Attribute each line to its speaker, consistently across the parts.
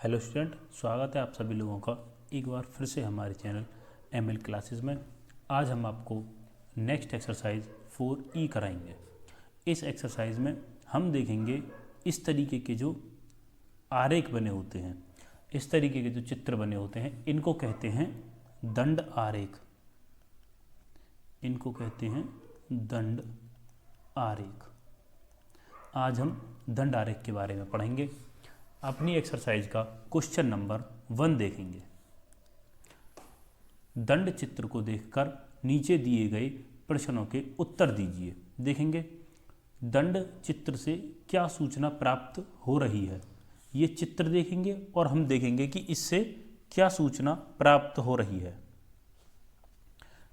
Speaker 1: Hello student, स्वागत है आप सभी लोगों का एक बार फिर से हमारे चैनल एमएल क्लासेस में। आज हम आपको नेक्स्ट एक्सरसाइज 4E कराएंगे। इस एक्सरसाइज में हम देखेंगे इस तरीके के जो आरेख बने होते हैं, इस तरीके के जो चित्र बने होते हैं, इनको कहते हैं दंड आरेख। इनको कहते हैं दंड आरेख। आज हम दंड आरेख के बारे में पढ़ेंगे। अपनी एक्सरसाइज का क्वेश्चन नंबर 1 देखेंगे। दंड चित्र को देखकर नीचे दिए गए प्रश्नों के उत्तर दीजिए। देखेंगे दंड चित्र से क्या सूचना प्राप्त हो रही है। ये चित्र देखेंगे और हम देखेंगे कि इससे क्या सूचना प्राप्त हो रही है।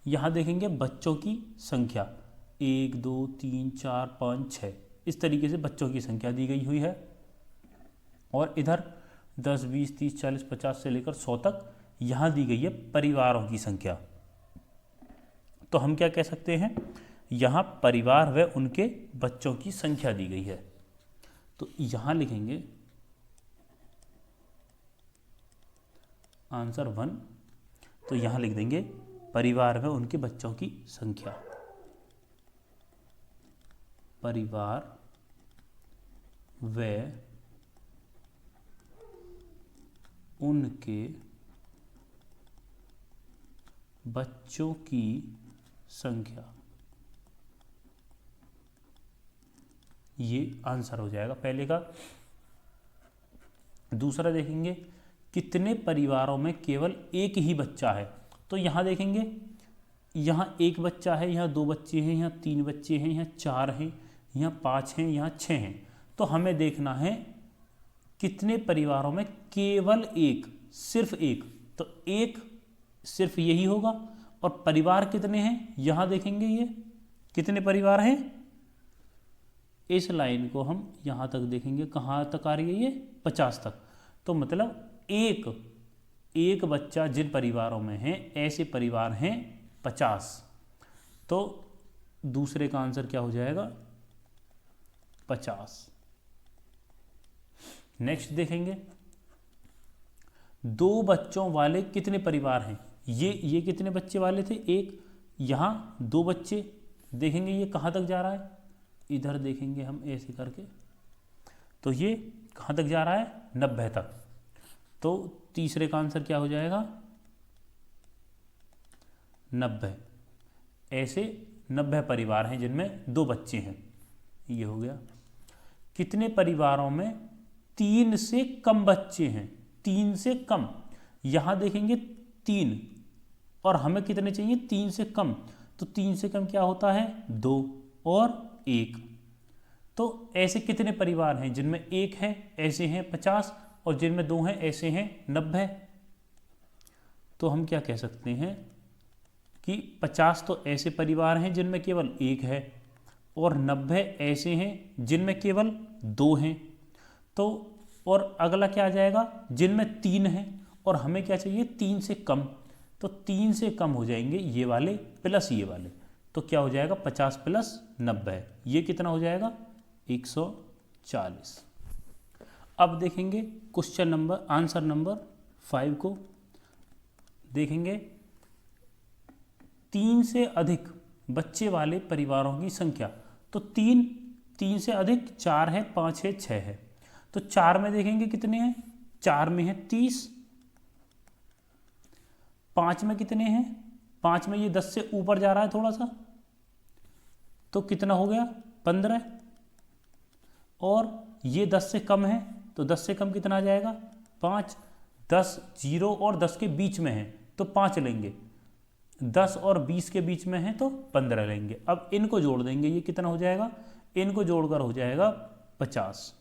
Speaker 1: यहाँ देखेंगे बच्चों की संख्या 1 2 3 4 5 6, इस तरीके से बच्चों की संख्या दी गई हुई है। और इधर 10 20 30 40 50 से लेकर 100 तक यहाँ दी गई है परिवारों की संख्या। तो हम क्या कह सकते हैं, यहाँ परिवार व उनके बच्चों की संख्या दी गई है। तो यहाँ लिखेंगे आंसर 1। तो यहाँ लिख देंगे परिवार व उनके बच्चों की संख्या। परिवार व उनके बच्चों की संख्या, ये आंसर हो जाएगा पहले का। दूसरा देखेंगे कितने परिवारों में केवल एक ही बच्चा है। तो यहाँ देखेंगे यहाँ एक बच्चा है, यहाँ 2 बच्चे हैं, यहाँ 3 बच्चे हैं, यहाँ 4 हैं, यहाँ 5 हैं, यहाँ 6 हैं। तो हमें देखना है कितने परिवारों में केवल एक, सिर्फ एक। तो एक सिर्फ यही होगा। और परिवार कितने हैं, यहाँ देखेंगे ये कितने परिवार हैं। इस लाइन को हम यहाँ तक देखेंगे, कहाँ तक आ रही है ये 50 तक। तो मतलब एक बच्चा जिन परिवारों में है, ऐसे परिवार हैं 50। तो दूसरे का आंसर क्या हो जाएगा 50। नेक्स्ट देखेंगे 2 बच्चों वाले कितने परिवार हैं। ये कितने बच्चे वाले थे, एक। यहाँ 2 बच्चे देखेंगे, ये कहाँ तक जा रहा है, इधर देखेंगे हम ऐसे करके। तो ये कहाँ तक जा रहा है 90 तक। तो तीसरे का आंसर क्या हो जाएगा 90। ऐसे 90 परिवार हैं जिनमें 2 बच्चे हैं। ये हो गया। कितने परिवारों में 3 से कम बच्चे हैं, 3 से कम। यहाँ देखेंगे 3 और हमें कितने चाहिए 3 से कम। तो 3 से कम क्या होता है 2 और 1। तो ऐसे कितने परिवार हैं जिनमें 1 है, ऐसे हैं 50, और जिनमें 2 हैं ऐसे हैं 90। तो हम क्या कह सकते हैं कि 50 तो ऐसे परिवार हैं जिनमें केवल 1 है, और 90 ऐसे हैं जिनमें केवल 2 हैं। तो और अगला क्या आ जाएगा जिनमें 3 हैं, और हमें क्या चाहिए 3 से कम। तो 3 से कम हो जाएंगे ये वाले प्लस ये वाले। तो क्या हो जाएगा 50 प्लस 90, ये कितना हो जाएगा 140। अब देखेंगे क्वेश्चन नंबर आंसर नंबर 5 को। देखेंगे 3 से अधिक बच्चे वाले परिवारों की संख्या। तो 3 से अधिक 4 है, 5 है, 6 है। तो 4 में देखेंगे कितने हैं, 4 में है 30। 5 में कितने हैं, 5 में ये 10 से ऊपर जा रहा है थोड़ा सा, तो कितना हो गया 15। और ये 10 से कम है, तो 10 से कम कितना आ जाएगा 5। 10 0 और 10 के बीच में है तो 5 लेंगे, 10 और 20 के बीच में है तो 15 लेंगे। अब इनको जोड़ देंगे, ये कितना हो जाएगा, इनको जोड़कर हो जाएगा 50।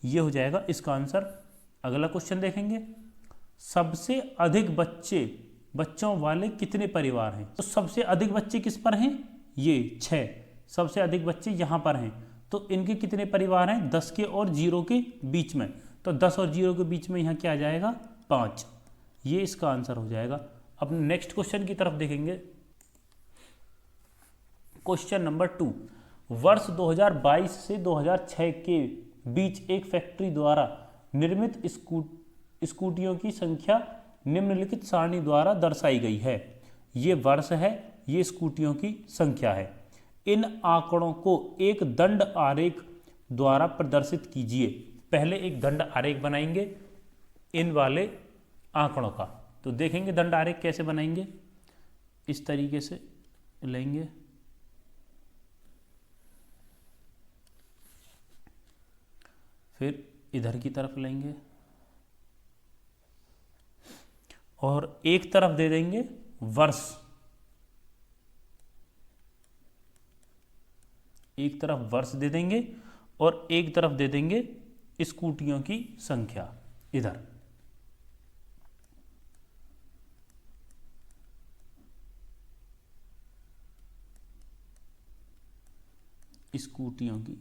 Speaker 1: ये हो जाएगा इसका आंसर। अगला क्वेश्चन देखेंगे सबसे अधिक बच्चों वाले कितने परिवार हैं। तो सबसे अधिक बच्चे किस पर हैं, ये 6। सबसे अधिक बच्चे यहाँ पर हैं, तो इनके कितने परिवार हैं 10 के और 0 के बीच में। तो 10 और 0 के बीच में यहाँ क्या आ जाएगा 5। ये इसका आंसर हो जाएगा। अब नेक्स्ट क्वेश्चन की तरफ देखेंगे। क्वेश्चन नंबर 2, वर्ष 2022 से 2006 के बीच एक फैक्ट्री द्वारा निर्मित स्कूटियों की संख्या निम्नलिखित सारणी द्वारा दर्शाई गई है। ये वर्ष है, ये स्कूटियों की संख्या है। इन आंकड़ों को एक दंड आरेख द्वारा प्रदर्शित कीजिए। पहले एक दंड आरेख बनाएंगे इन वाले आंकड़ों का। तो देखेंगे दंड आरेख कैसे बनाएंगे। इस तरीके से लेंगे, फिर इधर की तरफ लेंगे और एक तरफ दे देंगे वर्ष, एक तरफ वर्ष दे देंगे और एक तरफ दे देंगे स्कूटियों की संख्या। इधर स्कूटियों की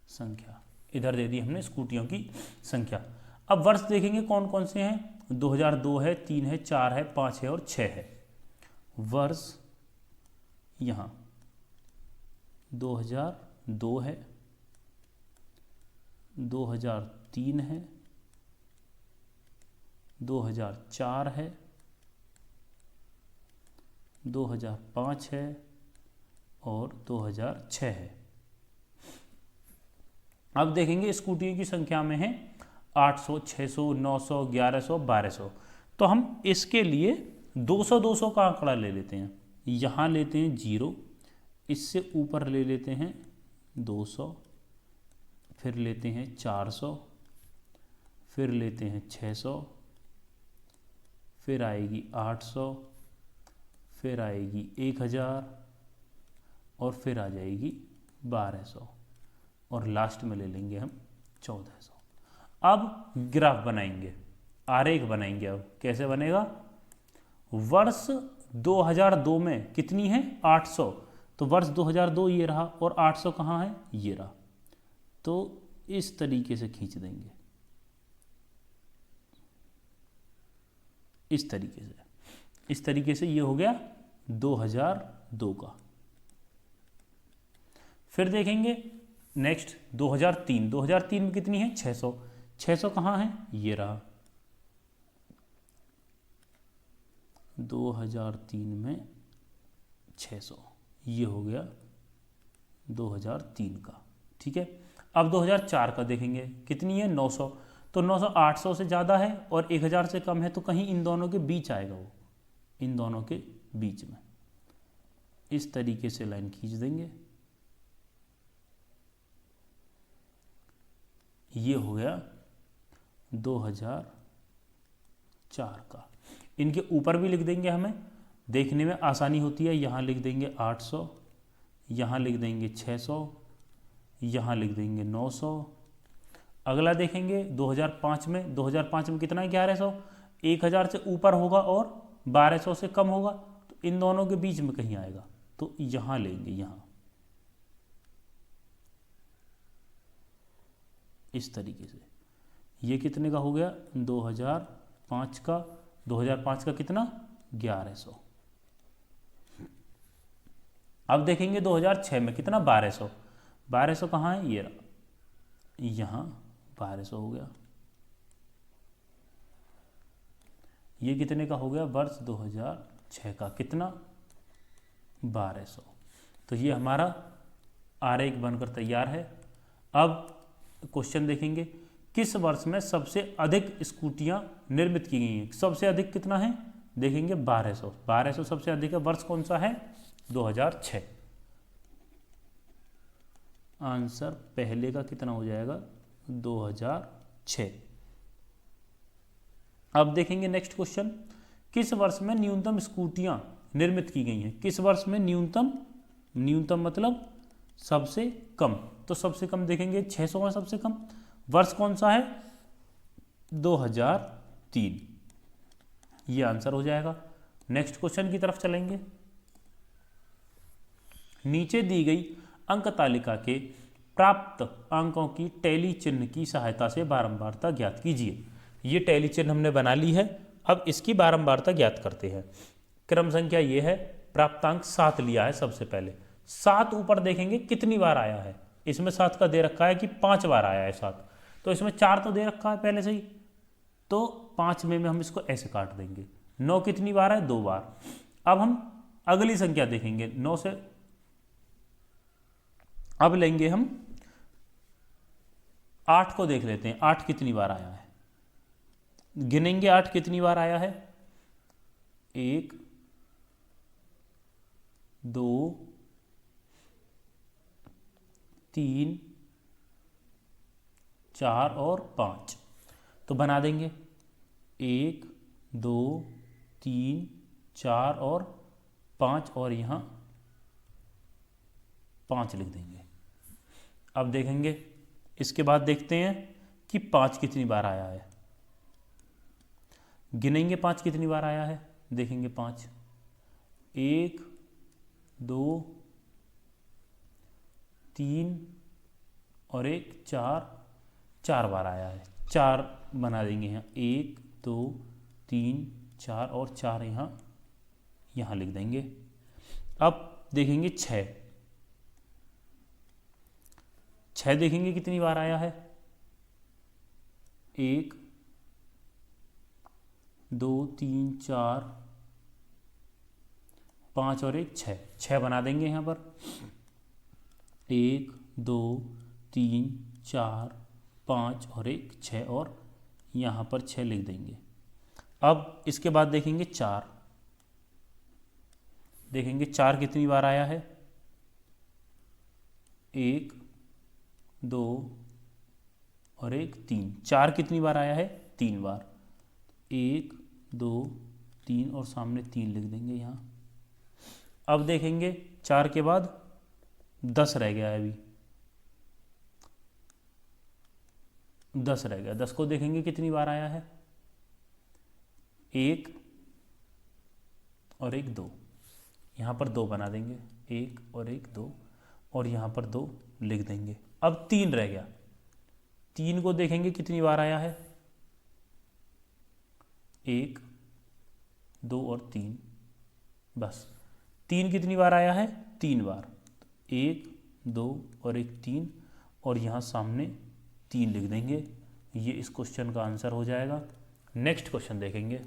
Speaker 1: संख्या, इधर दे दी हमने स्कूटियों की संख्या। अब वर्ष देखेंगे कौन कौन से हैं। 2002 है, 3 है, 4 है, 5 है और 6 है। वर्ष यहाँ 2002 है, 2003 है, 2004 है, 2005 है और 2006 है। अब देखेंगे स्कूटियों की संख्या में है 800, 600, 900, 1100, 1200। तो हम इसके लिए 200 का आंकड़ा ले लेते हैं। यहाँ लेते हैं 0, इससे ऊपर ले लेते हैं 200, फिर लेते हैं 400, फिर लेते हैं 600, फिर आएगी 800, फिर आएगी 1000 और फिर आ जाएगी 1200 और लास्ट में ले लेंगे हम 1400। अब ग्राफ बनाएंगे, आरेख बनाएंगे। अब कैसे बनेगा। वर्ष 2002 में कितनी है 800, तो वर्ष 2002 ये रहा और 800 कहाँ है ये रहा। तो इस तरीके से खींच देंगे, इस तरीके से ये हो गया 2002 का। फिर देखेंगे नेक्स्ट 2003 में कितनी है 600 कहाँ है ये रहा। 2003 में 600 ये हो गया 2003 का। ठीक है। अब 2004 का देखेंगे कितनी है 900, तो 900 800 से ज़्यादा है और 1000 से कम है, तो कहीं इन दोनों के बीच आएगा वो, इन दोनों के बीच में। इस तरीके से लाइन खींच देंगे। ये हो गया 2004 का। इनके ऊपर भी लिख देंगे, हमें देखने में आसानी होती है। यहाँ लिख देंगे 800, यहाँ लिख देंगे 600, यहाँ लिख देंगे 900। अगला देखेंगे 2005 में। 2005 में कितना है 1100, 1000 से ऊपर होगा और 1200 से कम होगा, तो इन दोनों के बीच में कहीं आएगा, तो यहाँ लेंगे, यहाँ इस तरीके से। ये कितने का हो गया 2005 का। 2005 का कितना 1100। अब देखेंगे 2006 में कितना 1200। 1200 कहाँ है ये रहा, यहाँ 1200 हो गया। ये कितने का हो गया वर्ष 2006 का, कितना 1200। तो ये हमारा आरेख बनकर तैयार है। अब क्वेश्चन देखेंगे, किस वर्ष में सबसे अधिक स्कूटियां निर्मित की गई हैं। सबसे अधिक कितना है देखेंगे 1200। 1200 सबसे अधिक है। वर्ष कौन सा है 2006। आंसर पहले का कितना हो जाएगा 2006। अब देखेंगे नेक्स्ट क्वेश्चन, किस वर्ष में न्यूनतम स्कूटियां निर्मित की गई हैं। किस वर्ष में न्यूनतम मतलब सबसे कम, तो सबसे कम देखेंगे 600 में सबसे कम। वर्ष कौन सा है 2003। ये आंसर हो जाएगा। नेक्स्ट क्वेश्चन की तरफ चलेंगे। नीचे दी गई अंक तालिका के प्राप्त अंकों की टैली चिन्ह की सहायता से बारंबारता ज्ञात कीजिए। ये टैली चिन्ह हमने बना ली है। अब इसकी बारंबारता ज्ञात करते हैं। क्रम संख्या ये है, प्राप्तांक 7 लिया है सबसे पहले। 7 ऊपर देखेंगे कितनी बार आया है, इसमें 7 का दे रखा है कि 5 बार आया है 7, तो इसमें 4 तो दे रखा है पहले से ही, तो 5 में हम इसको ऐसे काट देंगे। 9 कितनी बार है? 2 बार। अब हम अगली संख्या देखेंगे 9 से, अब लेंगे हम 8 को देख लेते हैं। 8 कितनी बार आया है, गिनेंगे 8 कितनी बार आया है। 1 2 3 4 और 5, तो बना देंगे 1 2 3 4 और 5, और यहाँ 5 लिख देंगे। अब देखेंगे इसके बाद देखते हैं कि 5 कितनी बार आया है, गिनेंगे 5 कितनी बार आया है, देखेंगे 5 1 2 3 और 1 4 बार आया है। 4 बना देंगे यहाँ, 1 2 3 4 और 4 यहाँ लिख देंगे। अब देखेंगे 6 देखेंगे कितनी बार आया है, 1 2 3 4 5 और 1 6 बना देंगे यहाँ पर, 1 2 3 4 5 और 1 6, और यहाँ पर 6 लिख देंगे। अब इसके बाद देखेंगे 4 कितनी बार आया है, 1 2 और 1 3, 4 कितनी बार आया है, 3 बार, 1 2 3 और सामने 3 लिख देंगे यहाँ। अब देखेंगे 4 के बाद 10 रह गया है, अभी 10 रह गया। 10 को देखेंगे कितनी बार आया है, 1 और 1 2, यहाँ पर 2 बना देंगे, 1 और 1 2, और यहाँ पर 2 लिख देंगे। अब 3 रह गया, 3 को देखेंगे कितनी बार आया है, 1 2 और 3, बस 3 कितनी बार आया है, 3 बार, 1 2 और 1 3, और यहाँ सामने 3 लिख देंगे। ये इस क्वेश्चन का आंसर हो जाएगा। नेक्स्ट क्वेश्चन देखेंगे।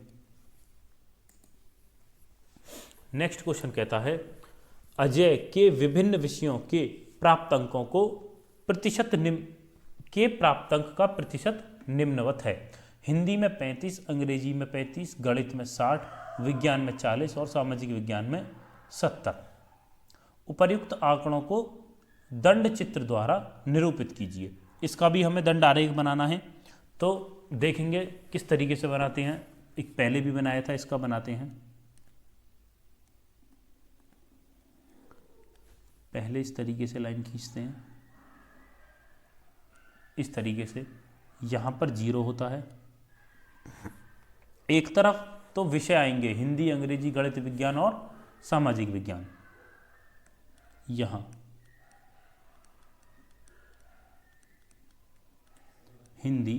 Speaker 1: नेक्स्ट क्वेश्चन कहता है, अजय के विभिन्न विषयों के प्राप्तांकों को प्रतिशत के प्राप्तांक का प्रतिशत निम्नवत है। हिंदी में 35, अंग्रेजी में 35, गणित में 60, विज्ञान में 40 और सामाजिक विज्ञान में 70। उपर्युक्त आंकड़ों को दंड चित्र द्वारा निरूपित कीजिए। इसका भी हमें दंड आरेख बनाना है, तो देखेंगे किस तरीके से बनाते हैं। एक पहले भी बनाया था, इसका बनाते हैं। पहले इस तरीके से लाइन खींचते हैं, इस तरीके से। यहाँ पर 0 होता है, एक तरफ तो विषय आएंगे हिंदी, अंग्रेजी, गणित, विज्ञान और सामाजिक विज्ञान। यहाँ हिंदी,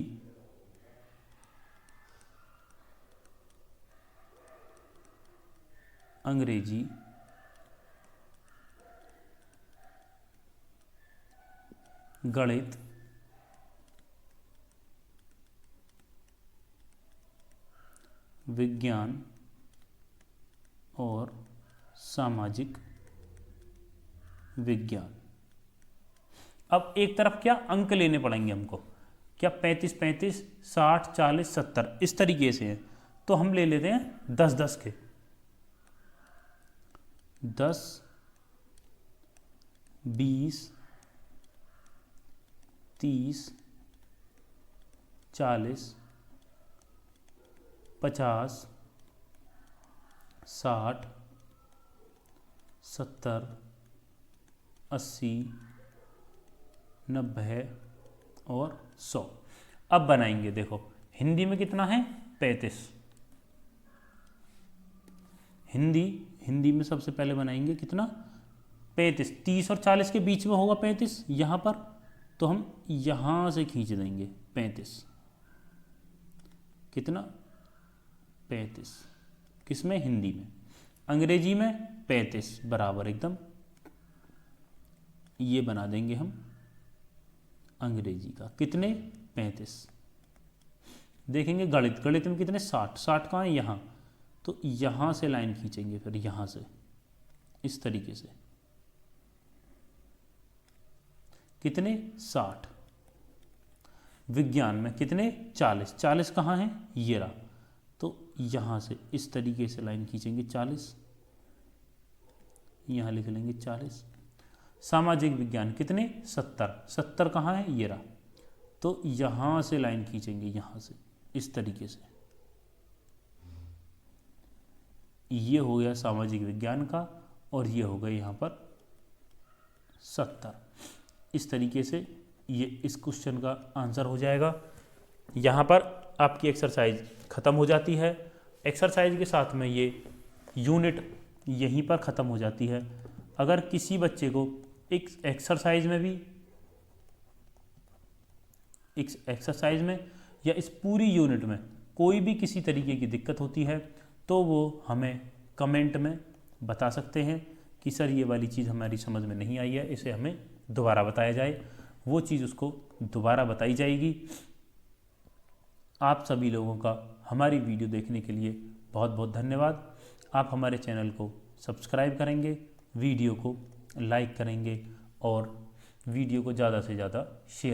Speaker 1: अंग्रेजी, गणित, विज्ञान और सामाजिक विज्ञान। अब एक तरफ क्या अंक लेने पड़ेंगे हमको, क्या 35 35, 60 40 70 इस तरीके से है, तो हम ले लेते हैं 10 10 के। 10 20 30 40 50 60 70 80 90 और 100। अब बनाएंगे, देखो हिंदी में कितना है 35। हिंदी में सबसे पहले बनाएंगे कितना 35। 30 और 40 के बीच में होगा 35 यहाँ पर, तो हम यहाँ से खींच देंगे 35। कितना 35 किसमें, हिंदी में। अंग्रेजी में 35 बराबर एकदम ये बना देंगे हम अंग्रेजी का। कितने 35। देखेंगे गणित में कितने 60, 60 कहाँ है यहाँ, तो यहाँ से लाइन खींचेंगे, फिर यहाँ से इस तरीके से कितने 60। विज्ञान में कितने 40, 40 कहाँ है ये रहा, तो यहाँ से इस तरीके से लाइन खींचेंगे 40, यहाँ लिख लेंगे 40। सामाजिक विज्ञान कितने 70, 70 कहाँ है ये रहा, तो यहाँ से लाइन खींचेंगे यहाँ से इस तरीके से, ये हो गया सामाजिक विज्ञान का, और ये हो गया यहाँ पर 70। इस तरीके से ये इस क्वेश्चन का आंसर हो जाएगा। यहाँ पर आपकी एक्सरसाइज ख़त्म हो जाती है। एक्सरसाइज के साथ में ये यूनिट यहीं पर ख़त्म हो जाती है। अगर किसी बच्चे को एक एक्सरसाइज में या इस पूरी यूनिट में कोई भी किसी तरीके की दिक्कत होती है तो वो हमें कमेंट में बता सकते हैं कि सर ये वाली चीज़ हमारी समझ में नहीं आई है, इसे हमें दोबारा बताया जाए। वो चीज़ उसको दोबारा बताई जाएगी। आप सभी लोगों का हमारी वीडियो देखने के लिए बहुत बहुत धन्यवाद। आप हमारे चैनल को सब्सक्राइब करेंगे, वीडियो को लाइक करेंगे और वीडियो को ज़्यादा से ज़्यादा शेयर